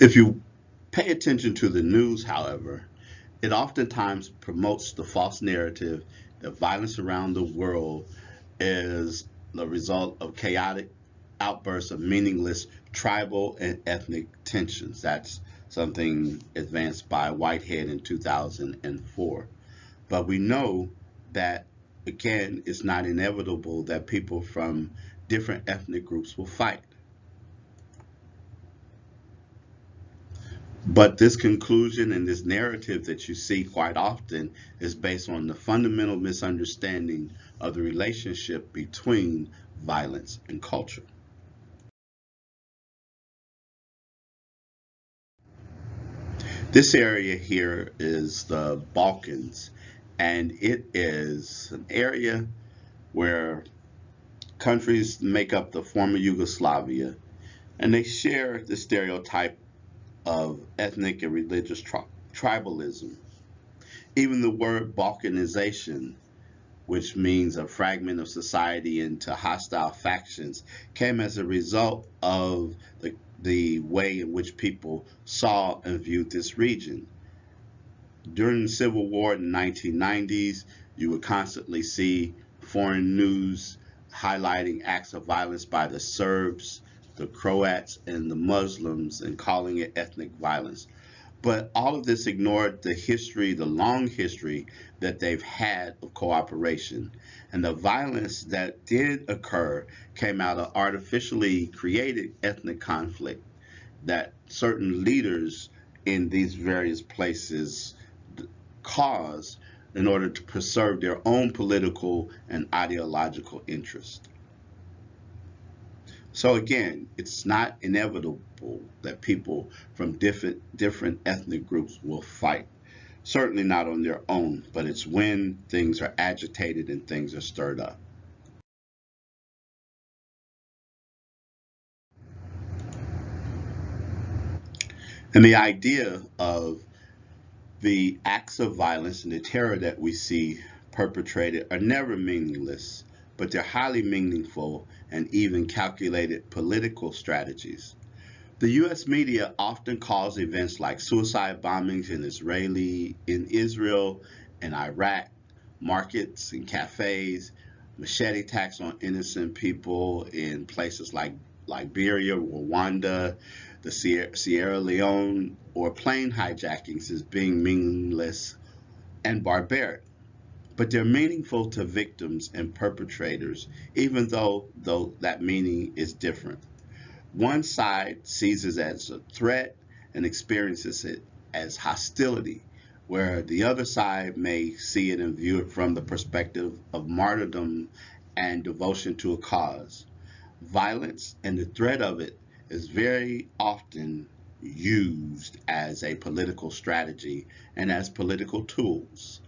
If you pay attention to the news, however, it oftentimes promotes the false narrative that violence around the world is the result of chaotic outbursts of meaningless tribal and ethnic tensions. That's something advanced by Whitehead in 2004. But we know that, again, it's not inevitable that people from different ethnic groups will fight. But this conclusion and this narrative that you see quite often is based on the fundamental misunderstanding of the relationship between violence and culture. This area here is the Balkans, and it is an area where countries make up the former Yugoslavia, and they share the stereotype of ethnic and religious tribalism. Even the word balkanization, which means a fragment of society into hostile factions, came as a result of the way in which people saw and viewed this region. During the Civil War in the 1990s, you would constantly see foreign news highlighting acts of violence by the Serbs, the Croats, and the Muslims, and calling it ethnic violence. But all of this ignored the history, the long history that they've had of cooperation. And the violence that did occur came out of artificially created ethnic conflict that certain leaders in these various places caused in order to preserve their own political and ideological interest. So again, it's not inevitable that people from different ethnic groups will fight. Certainly not on their own, but it's when things are agitated and things are stirred up. And the idea of the acts of violence and the terror that we see perpetrated are never meaningless, but they're highly meaningful and even calculated political strategies. The US media often calls events like suicide bombings in Israel and Iraq, markets and cafes, machete attacks on innocent people in places like Liberia, Rwanda, the Sierra Leone, or plane hijackings as being meaningless and barbaric. But they're meaningful to victims and perpetrators, even though that meaning is different. One side sees it as a threat and experiences it as hostility, where the other side may see it and view it from the perspective of martyrdom and devotion to a cause. Violence and the threat of it is very often used as a political strategy and as political tools.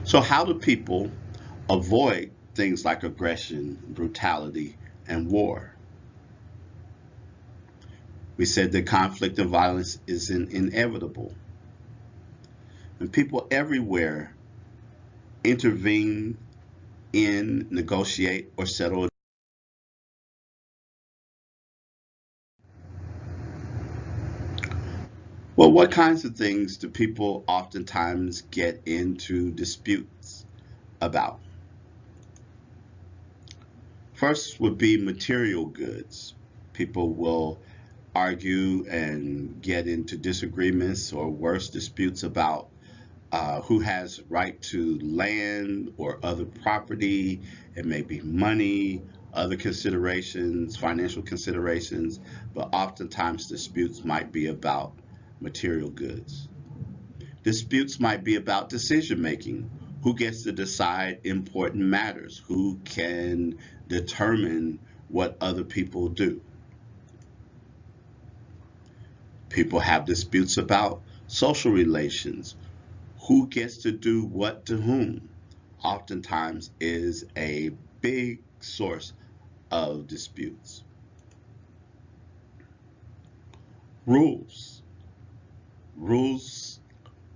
So, how do people avoid things like aggression, brutality, and war? We said that conflict and violence is inevitable. And people everywhere intervene in, negotiate, or settle. Well, what kinds of things do people oftentimes get into disputes about? First would be material goods. People will argue and get into disagreements or worse disputes about who has right to land or other property. It may be money, other considerations, financial considerations, but oftentimes disputes might be about material goods. Disputes might be about decision making. Who gets to decide important matters? Who can determine what other people do? People have disputes about social relations. Who gets to do what to whom? Oftentimes is a big source of disputes. Rules. Rules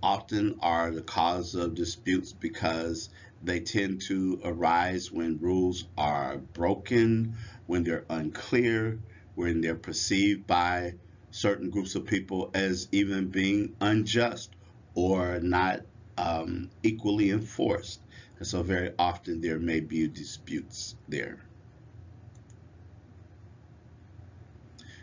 often are the cause of disputes because they tend to arise when rules are broken, when they're unclear, when they're perceived by certain groups of people as even being unjust or not equally enforced. And so very often there may be disputes there.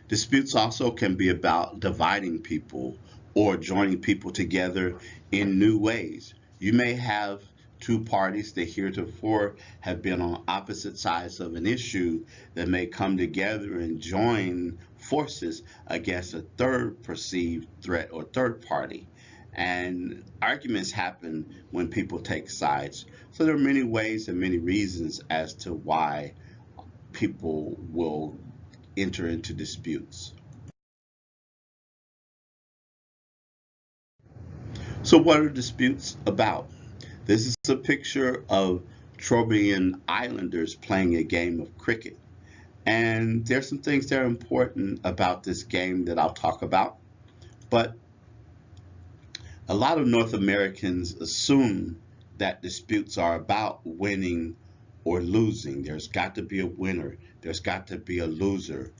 Disputes also can be about dividing people or joining people together in new ways. You may have two parties that heretofore have been on opposite sides of an issue that may come together and join forces against a third perceived threat or third party. And arguments happen when people take sides. So there are many ways and many reasons as to why people will enter into disputes. So what are disputes about? This is a picture of Trobriand Islanders playing a game of cricket. And there's some things that are important about this game that I'll talk about. But a lot of North Americans assume that disputes are about winning or losing. There's got to be a winner. There's got to be a loser.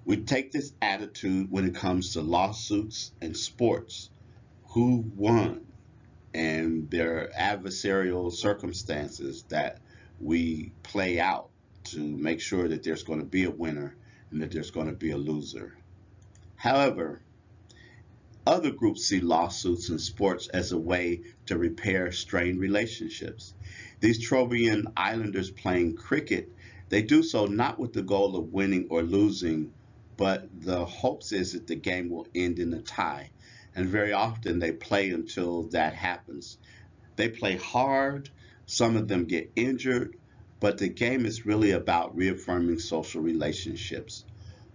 We take this attitude when it comes to lawsuits and sports. Who won? And there are adversarial circumstances that we play out to make sure that there's going to be a winner and that there's going to be a loser. However, other groups see lawsuits in sports as a way to repair strained relationships. These Trobriand Islanders playing cricket, they do so not with the goal of winning or losing, but the hopes is that the game will end in a tie. And very often they play until that happens. They play hard, some of them get injured, but the game is really about reaffirming social relationships.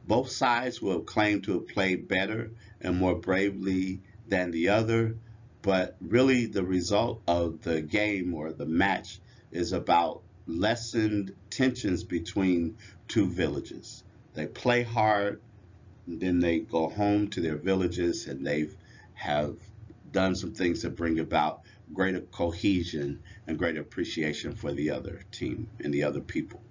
Both sides will claim to have played better and more bravely than the other, but really the result of the game or the match is about lessened tensions between two villages. They play hard, and then they go home to their villages and they have done some things to bring about greater cohesion and greater appreciation for the other team and the other people.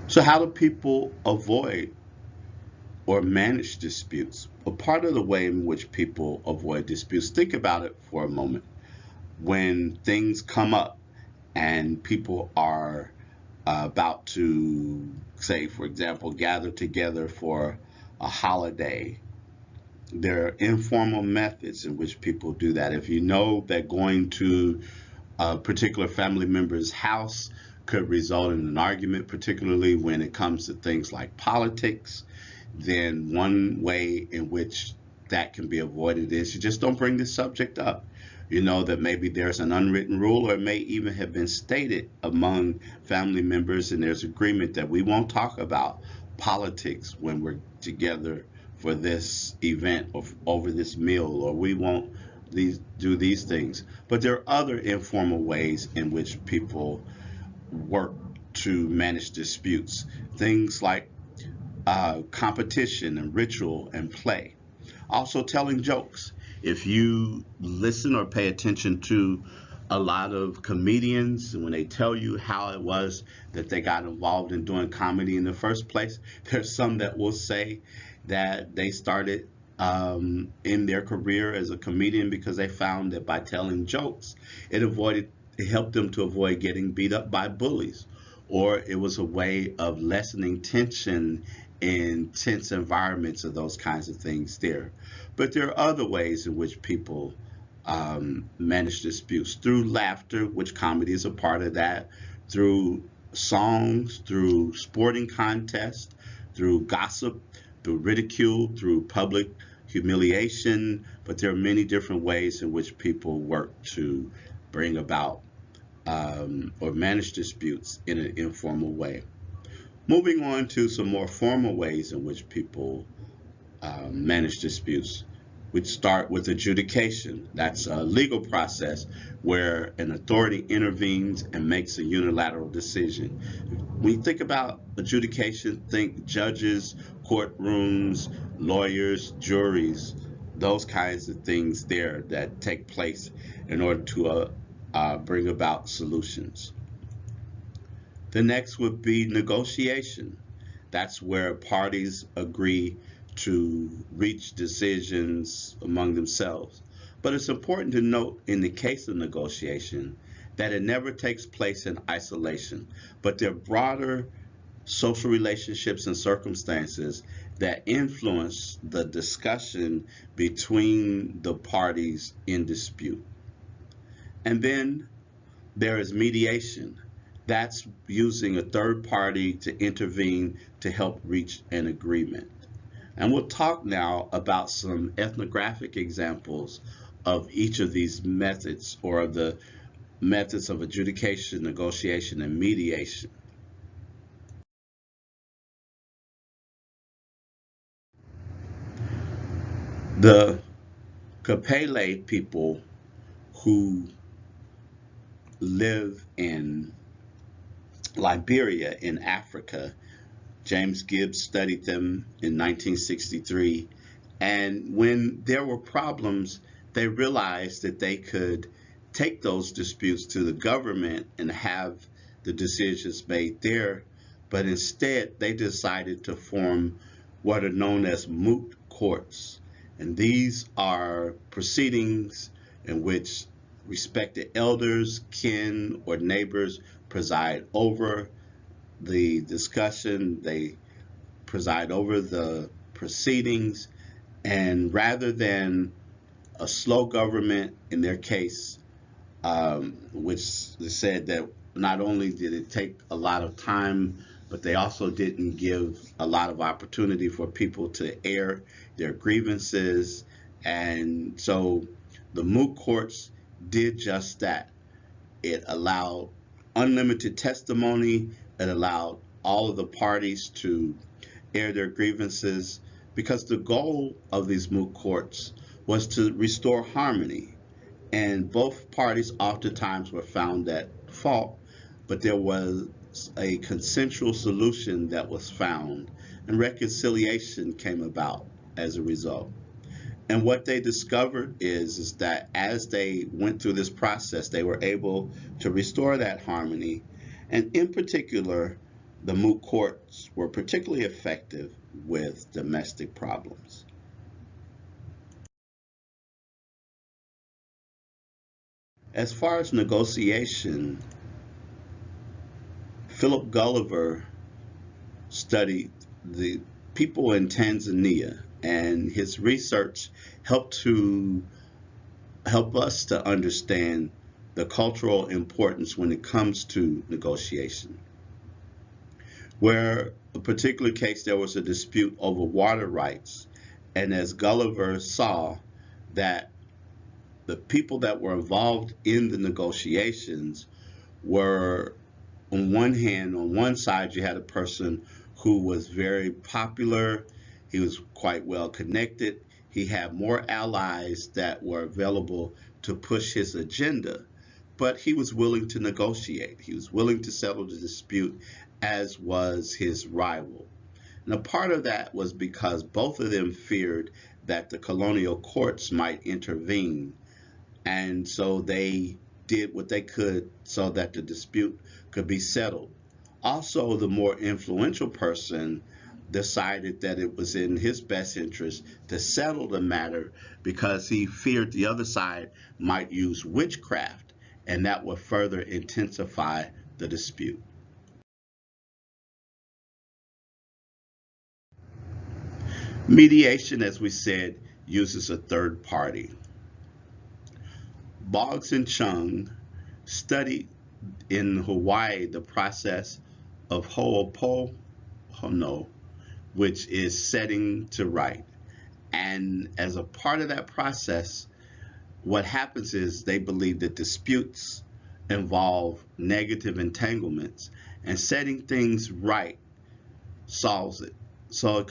So how do people avoid or manage disputes? Well, part of the way in which people avoid disputes, think about it for a moment. When things come up and people are about to, say, for example, gather together for a holiday, there are informal methods in which people do that. If you know that going to a particular family member's house could result in an argument, particularly when it comes to things like politics, then one way in which that can be avoided is you just don't bring this subject up. You know that maybe there's an unwritten rule, or it may even have been stated among family members, and there's agreement that we won't talk about politics when we're together for this event or over this meal, or we won't do these things. But there are other informal ways in which people work to manage disputes. Things like competition and ritual and play. Also, telling jokes. If you listen or pay attention to a lot of comedians, when they tell you how it was that they got involved in doing comedy in the first place, there's some that will say that they started in their career as a comedian because they found that by telling jokes, it helped them to avoid getting beat up by bullies, or it was a way of lessening tension in tense environments or those kinds of things there. But there are other ways in which people manage disputes through laughter, which comedy is a part of that, through songs, through sporting contests, through gossip, through ridicule, through public humiliation. But there are many different ways in which people work to bring about or manage disputes in an informal way. Moving on to some more formal ways in which people manage disputes. We'd start with adjudication. That's a legal process where an authority intervenes and makes a unilateral decision. When you think about adjudication, think judges, courtrooms, lawyers, juries, those kinds of things there that take place in order to bring about solutions. The next would be negotiation. That's where parties agree to reach decisions among themselves. But it's important to note in the case of negotiation that it never takes place in isolation, but there are broader social relationships and circumstances that influence the discussion between the parties in dispute. And then there is mediation. That's using a third party to intervene to help reach an agreement. And we'll talk now about some ethnographic examples of each of these methods, or the methods of adjudication, negotiation, and mediation. The Kapele people who live in Liberia in Africa, James Gibbs studied them in 1963. And when there were problems, they realized that they could take those disputes to the government and have the decisions made there. But instead, they decided to form what are known as moot courts. And these are proceedings in which respected elders, kin, or neighbors preside over the discussion, they preside over the proceedings, and rather than a slow government in their case, which said that not only did it take a lot of time, but they also didn't give a lot of opportunity for people to air their grievances. And so the moot courts did just that. It allowed unlimited testimony. It allowed all of the parties to air their grievances, because the goal of these moot courts was to restore harmony. And both parties oftentimes were found at fault, but there was a consensual solution that was found, and reconciliation came about as a result. And what they discovered is that as they went through this process, they were able to restore that harmony. And in particular, the moot courts were particularly effective with domestic problems. As far as negotiation, Philip Gulliver studied the people in Tanzania, and his research help us to understand the cultural importance when it comes to negotiation. Where a particular case, there was a dispute over water rights, and as Gulliver saw that the people that were involved in the negotiations were, on one hand, on one side, you had a person who was very popular, he was quite well connected, he had more allies that were available to push his agenda, but he was willing to negotiate. He was willing to settle the dispute, as was his rival. And a part of that was because both of them feared that the colonial courts might intervene, and so they did what they could so that the dispute could be settled. Also, the more influential person decided that it was in his best interest to settle the matter, because he feared the other side might use witchcraft, and that would further intensify the dispute. Mediation, as we said, uses a third party. Boggs and Chung studied in Hawaii the process of ho'oponopono, which is setting to right. And as a part of that process, what happens is they believe that disputes involve negative entanglements, and setting things right solves it. So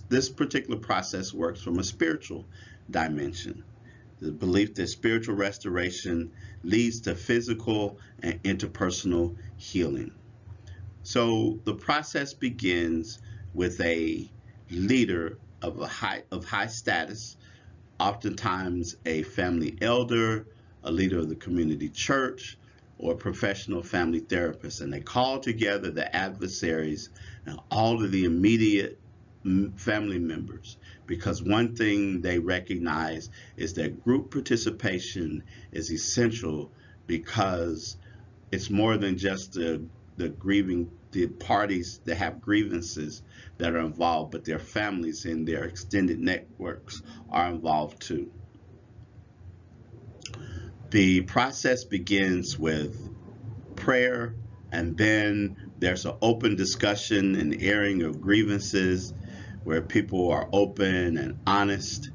this particular process works from a spiritual dimension. The belief that spiritual restoration leads to physical and interpersonal healing. So the process begins with a leader of high status, oftentimes a family elder, a leader of the community church, or a professional family therapist. And they call together the adversaries and all of the immediate family members, because one thing they recognize is that group participation is essential, because it's more than just the parties that have grievances that are involved, but their families and their extended networks are involved too. The process begins with prayer, and then there's an open discussion and airing of grievances where people are open and honest.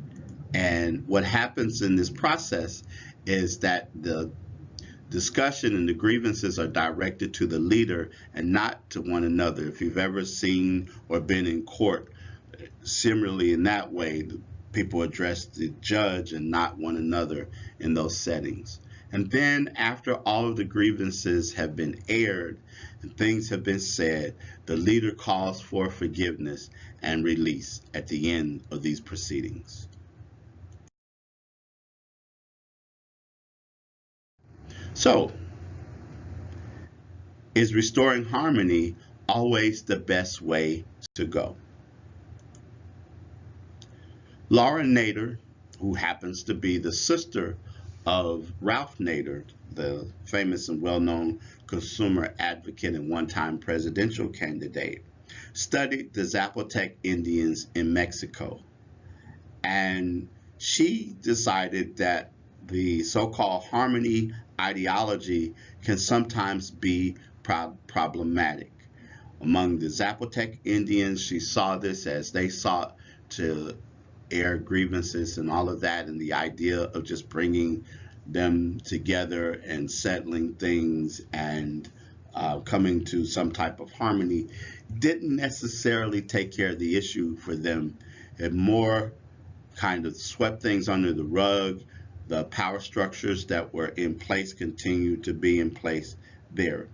And what happens in this process is that the discussion and the grievances are directed to the leader and not to one another. If you've ever seen or been in court, similarly in that way, people address the judge and not one another in those settings. And then after all of the grievances have been aired and things have been said, the leader calls for forgiveness and release at the end of these proceedings. So, is restoring harmony always the best way to go? Laura Nader, who happens to be the sister of Ralph Nader, the famous and well-known consumer advocate and one-time presidential candidate, studied the Zapotec Indians in Mexico. And she decided that the so-called harmony ideology can sometimes be problematic. Among the Zapotec Indians, she saw this as they sought to air grievances and all of that, and the idea of just bringing them together and settling things and coming to some type of harmony didn't necessarily take care of the issue for them. It more kind of swept things under the rug. The power structures that were in place continued to be in place there.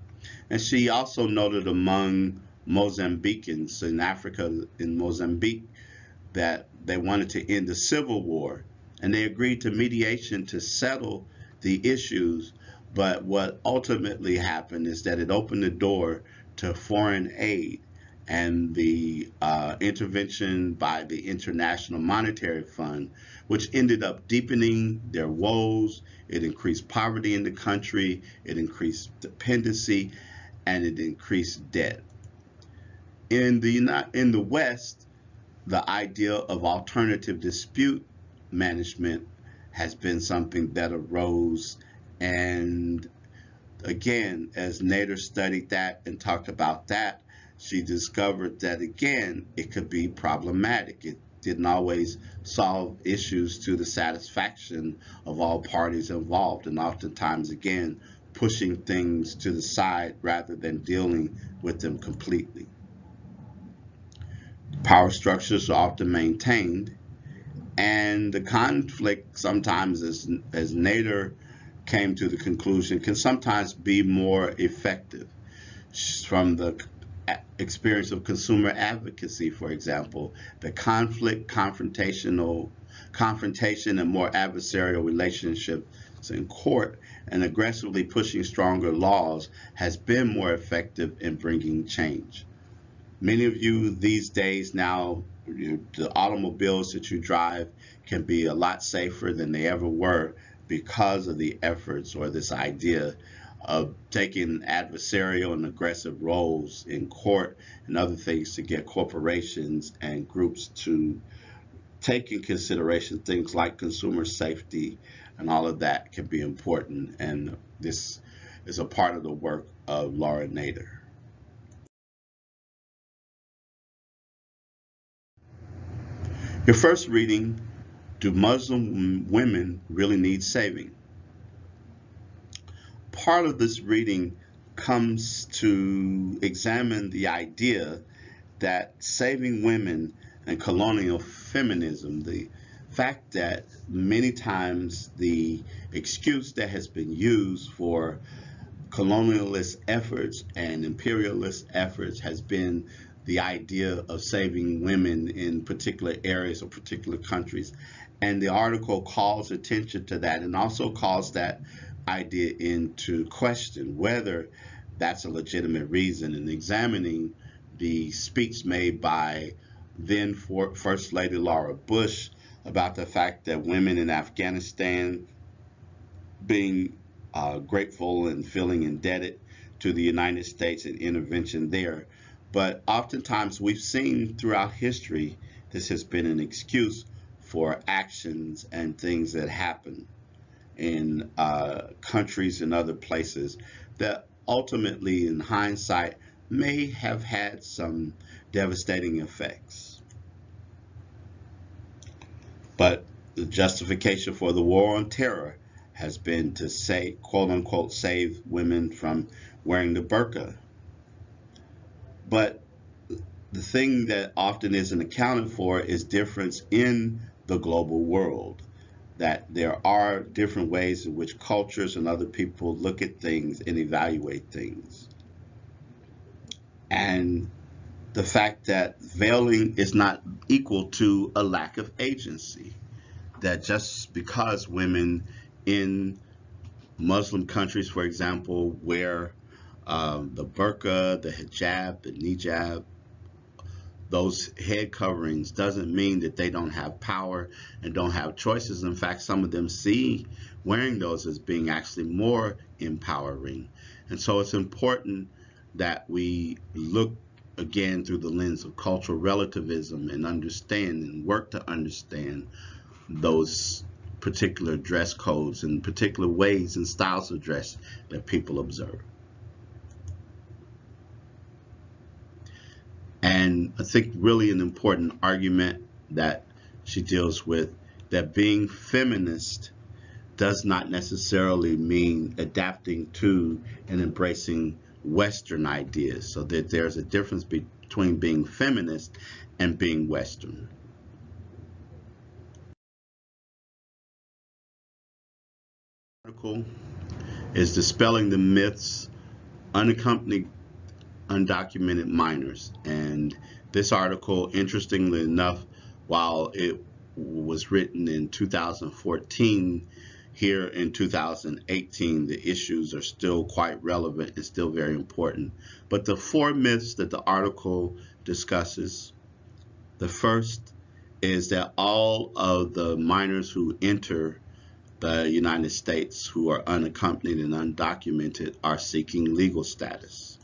And she also noted among Mozambicans in Africa, in Mozambique, that they wanted to end the civil war, and they agreed to mediation to settle the issues. But what ultimately happened is that it opened the door to foreign aid and the intervention by the International Monetary Fund, which ended up deepening their woes. It increased poverty in the country, it increased dependency, and it increased debt. In the West, the idea of alternative dispute management has been something that arose. And again, as Nader studied that and talked about that, she discovered that, again, it could be problematic. It didn't always solve issues to the satisfaction of all parties involved, and oftentimes, again, pushing things to the side rather than dealing with them completely. Power structures are often maintained, and the conflict sometimes, as Nader came to the conclusion, can sometimes be more effective. From the experience of consumer advocacy, for example, the confrontation and more adversarial relationships in court and aggressively pushing stronger laws has been more effective in bringing change. Many of you these days now, the automobiles that you drive can be a lot safer than they ever were because of the efforts or this idea of taking adversarial and aggressive roles in court and other things to get corporations and groups to take in consideration things like consumer safety, and all of that can be important. And this is a part of the work of Laura Nader. Your first reading, do Muslim women really need saving? Part of this reading comes to examine the idea that saving women and colonial feminism, the fact that many times the excuse that has been used for colonialist efforts and imperialist efforts has been the idea of saving women in particular areas or particular countries. And the article calls attention to that and also calls that idea into question whether that's a legitimate reason, and examining the speech made by then First Lady Laura Bush about the fact that women in Afghanistan being grateful and feeling indebted to the United States and intervention there. But oftentimes we've seen throughout history this has been an excuse for actions and things that happen in countries and other places that ultimately, in hindsight, may have had some devastating effects. But the justification for the war on terror has been to say, quote unquote, save women from wearing the burqa. But the thing that often isn't accounted for is difference in the global world. That there are different ways in which cultures and other people look at things and evaluate things. And the fact that veiling is not equal to a lack of agency. That just because women in Muslim countries, for example, wear the burqa, the hijab, the nijab, those head coverings, doesn't mean that they don't have power and don't have choices. In fact, some of them see wearing those as being actually more empowering. And so it's important that we look again through the lens of cultural relativism and understand and work to understand those particular dress codes and particular ways and styles of dress that people observe. And I think really an important argument that she deals with, that being feminist does not necessarily mean adapting to and embracing Western ideas, so that there's a difference between being feminist and being Western. The article is Dispelling the Myths, Unaccompanied Undocumented Minors. And this article, interestingly enough, while it was written in 2014, here in 2018, the issues are still quite relevant and still very important. But the four myths that the article discusses, the first is that all of the minors who enter the United States who are unaccompanied and undocumented are seeking legal status.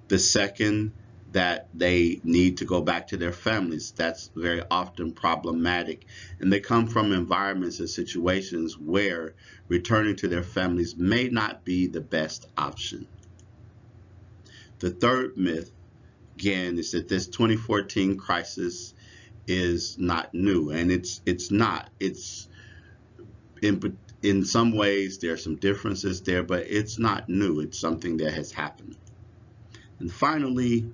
The second, that they need to go back to their families. That's very often problematic. And they come from environments and situations where returning to their families may not be the best option. The third myth, again, is that this 2014 crisis is not new. And it's not. It's in some ways there are some differences there, but it's not new. It's something that has happened. And finally,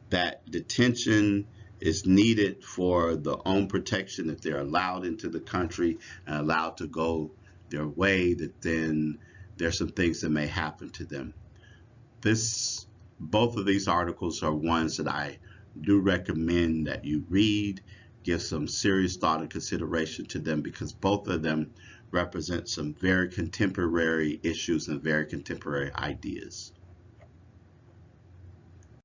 that detention is needed for their own protection. If they're allowed into the country and allowed to go their way, that then there's some things that may happen to them. Both of these articles are ones that I do recommend that you read, give some serious thought and consideration to them, because both of them represent some very contemporary issues and very contemporary ideas.